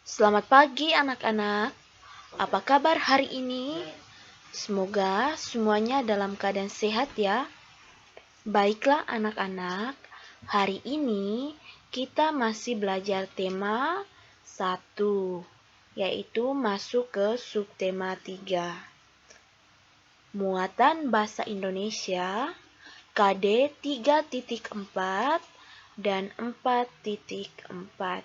Selamat pagi anak-anak. Apa kabar hari ini? Semoga semuanya dalam keadaan sehat ya. Baiklah anak-anak, hari ini kita masih belajar tema 1, yaitu masuk ke subtema 3. Muatan bahasa Indonesia KD 3.4 dan 4.4.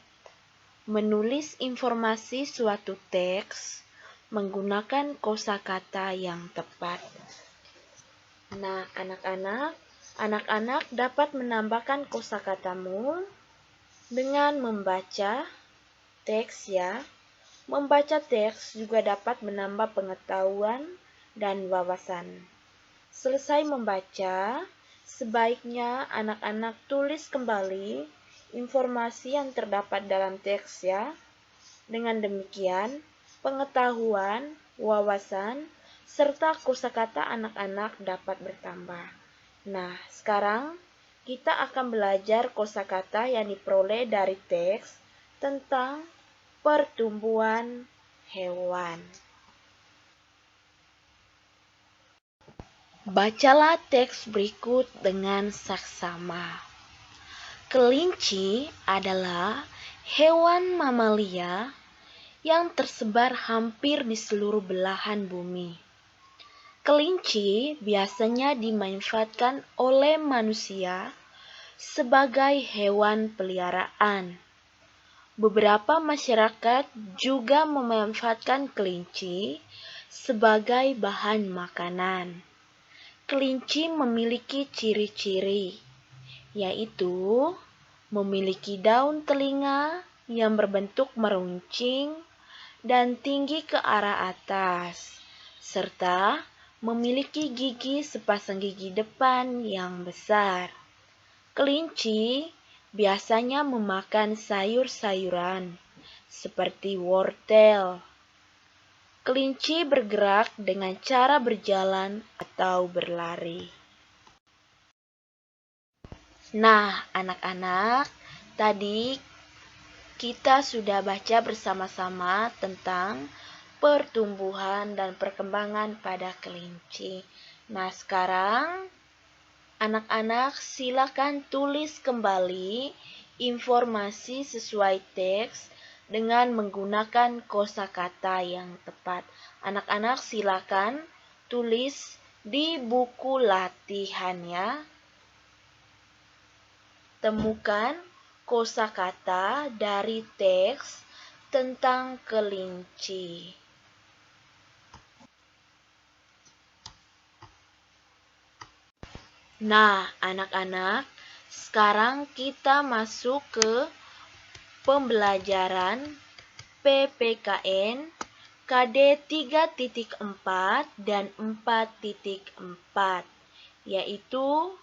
Menulis informasi suatu teks menggunakan kosakata yang tepat. Nah, anak-anak dapat menambahkan kosakatamu dengan membaca teks ya. Membaca teks juga dapat menambah pengetahuan dan wawasan. Selesai membaca, sebaiknya anak-anak tulis kembali informasi yang terdapat dalam teks ya. Dengan demikian, pengetahuan, wawasan, serta kosakata anak-anak dapat bertambah. Nah, sekarang kita akan belajar kosakata yang diperoleh dari teks tentang pertumbuhan hewan. Bacalah teks berikut dengan saksama. Kelinci adalah hewan mamalia yang tersebar hampir di seluruh belahan bumi. Kelinci biasanya dimanfaatkan oleh manusia sebagai hewan peliharaan. Beberapa masyarakat juga memanfaatkan kelinci sebagai bahan makanan. Kelinci memiliki ciri-ciri, yaitu memiliki daun telinga yang berbentuk meruncing dan tinggi ke arah atas, serta memiliki gigi sepasang gigi depan yang besar. Kelinci biasanya memakan sayur-sayuran seperti wortel. Kelinci bergerak dengan cara berjalan atau berlari. Nah, anak-anak, tadi kita sudah baca bersama-sama tentang pertumbuhan dan perkembangan pada kelinci. Nah, sekarang anak-anak silakan tulis kembali informasi sesuai teks dengan menggunakan kosakata yang tepat. Anak-anak silakan tulis di buku latihan ya. Temukan kosakata dari teks tentang kelinci. Nah, anak-anak, sekarang kita masuk ke pembelajaran PPKN KD 3.4 dan 4.4, yaitu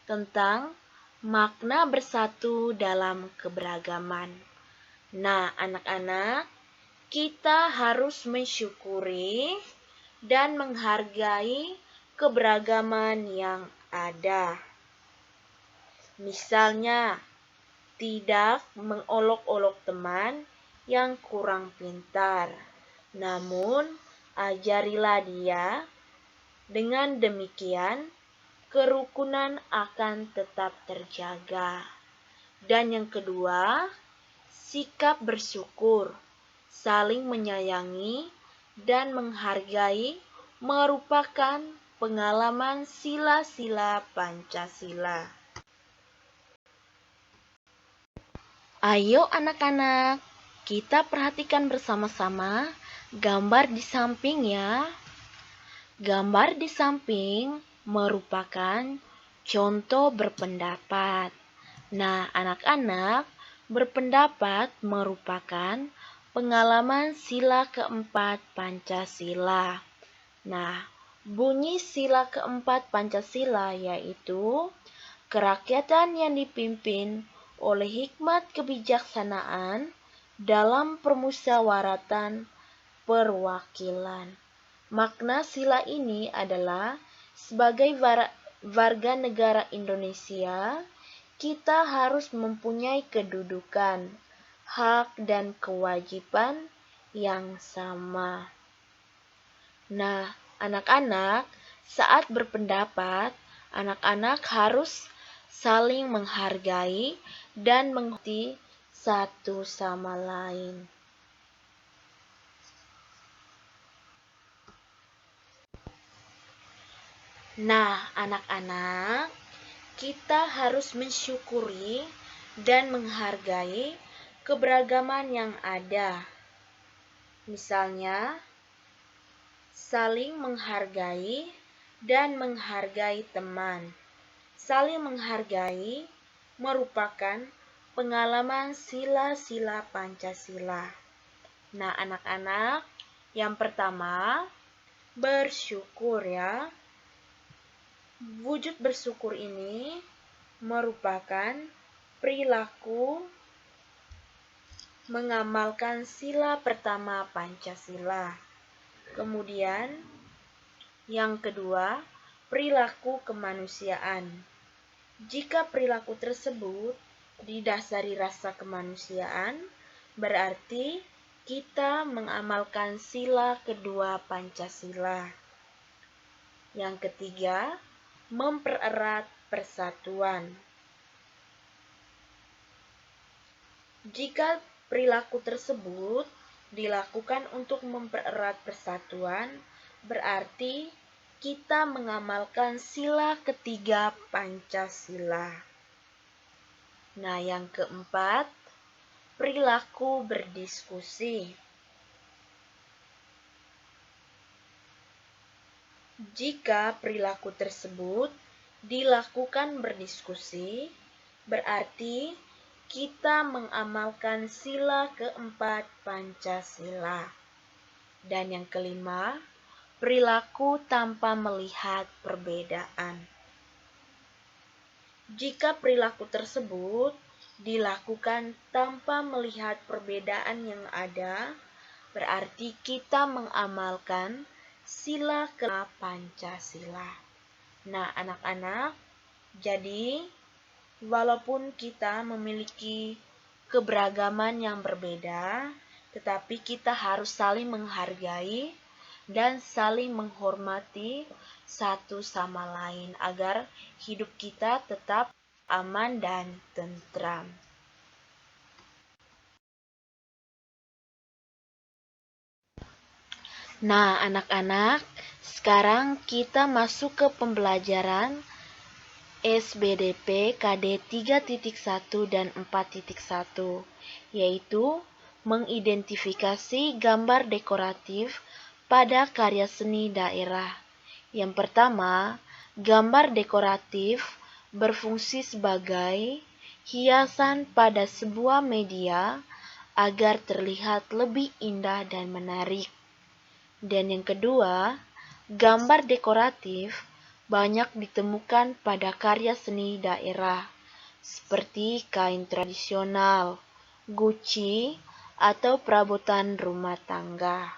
tentang makna bersatu dalam keberagaman. Nah, anak-anak, kita harus mensyukuri dan menghargai keberagaman yang ada. Misalnya, tidak mengolok-olok teman yang kurang pintar, namun ajarilah dia. Dengan demikian, kerukunan akan tetap terjaga. Dan yang kedua, sikap bersyukur, saling menyayangi, dan menghargai merupakan pengalaman sila-sila Pancasila. Ayo anak-anak, kita perhatikan bersama-sama gambar di samping ya. Gambar di samping merupakan contoh berpendapat. Nah, anak-anak, berpendapat merupakan pengalaman sila keempat Pancasila. Nah, bunyi sila keempat Pancasila yaitu kerakyatan yang dipimpin oleh hikmat kebijaksanaan dalam permusyawaratan perwakilan. Makna sila ini adalah sebagai warga negara Indonesia, kita harus mempunyai kedudukan, hak dan kewajiban yang sama. Nah, anak-anak, saat berpendapat, anak-anak harus saling menghargai dan mengerti satu sama lain. Nah, anak-anak, kita harus mensyukuri dan menghargai keberagaman yang ada. Misalnya, saling menghargai dan menghargai teman. Saling menghargai merupakan pengalaman sila-sila Pancasila. Nah, anak-anak, yang pertama, bersyukur ya. Wujud bersyukur ini merupakan perilaku mengamalkan sila pertama Pancasila. Kemudian, yang kedua, perilaku kemanusiaan. Jika perilaku tersebut didasari rasa kemanusiaan, berarti kita mengamalkan sila kedua Pancasila. Yang ketiga, mempererat persatuan. Jika perilaku tersebut dilakukan untuk mempererat persatuan, berarti kita mengamalkan sila ketiga Pancasila. Nah, yang keempat, perilaku berdiskusi. Jika perilaku tersebut dilakukan berdiskusi, berarti kita mengamalkan sila keempat Pancasila. Dan yang kelima, perilaku tanpa melihat perbedaan. Jika perilaku tersebut dilakukan tanpa melihat perbedaan yang ada, berarti kita mengamalkan sila ke-5 Pancasila. Nah, anak-anak, jadi walaupun kita memiliki keberagaman yang berbeda, tetapi kita harus saling menghargai dan saling menghormati satu sama lain agar hidup kita tetap aman dan tentram. Nah, anak-anak, sekarang kita masuk ke pembelajaran SBDP KD 3.1 dan 4.1, yaitu mengidentifikasi gambar dekoratif pada karya seni daerah. Yang pertama, gambar dekoratif berfungsi sebagai hiasan pada sebuah media agar terlihat lebih indah dan menarik. Dan yang kedua, gambar dekoratif banyak ditemukan pada karya seni daerah, seperti kain tradisional, guci, atau perabotan rumah tangga.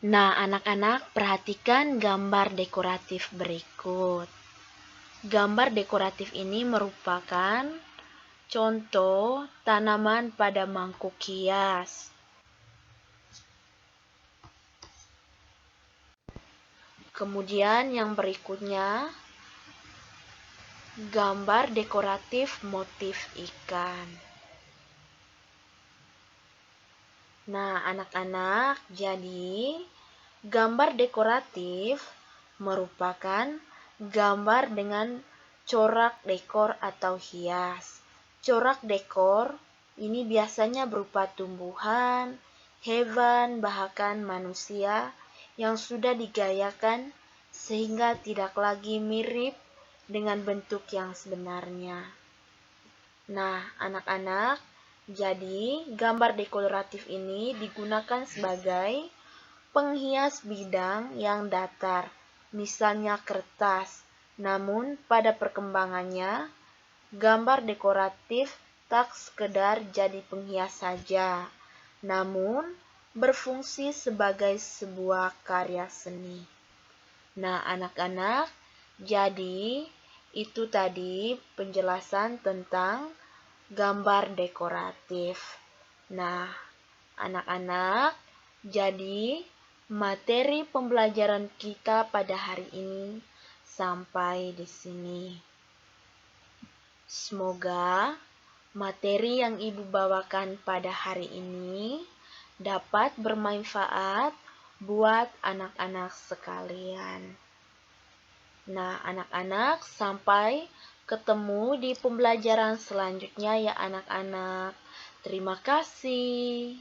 Nah, anak-anak, perhatikan gambar dekoratif berikut. Gambar dekoratif ini merupakan contoh tanaman pada mangkuk hias. Kemudian yang berikutnya, gambar dekoratif motif ikan. Nah, anak-anak, jadi gambar dekoratif merupakan gambar dengan corak dekor atau hias. Corak dekor ini biasanya berupa tumbuhan, hewan, bahkan manusia yang sudah digayakan sehingga tidak lagi mirip dengan bentuk yang sebenarnya. Nah, anak-anak, jadi gambar dekoratif ini digunakan sebagai penghias bidang yang datar, misalnya kertas. Namun, pada perkembangannya, gambar dekoratif tak sekedar jadi penghias saja, namun berfungsi sebagai sebuah karya seni. Nah, anak-anak, jadi Itu tadi penjelasan tentang gambar dekoratif. Nah, anak-anak, jadi materi pembelajaran kita pada hari ini sampai di sini. Semoga materi yang Ibu bawakan pada hari ini dapat bermanfaat buat anak-anak sekalian. Nah, anak-anak, sampai ketemu di pembelajaran selanjutnya ya anak-anak. Terima kasih.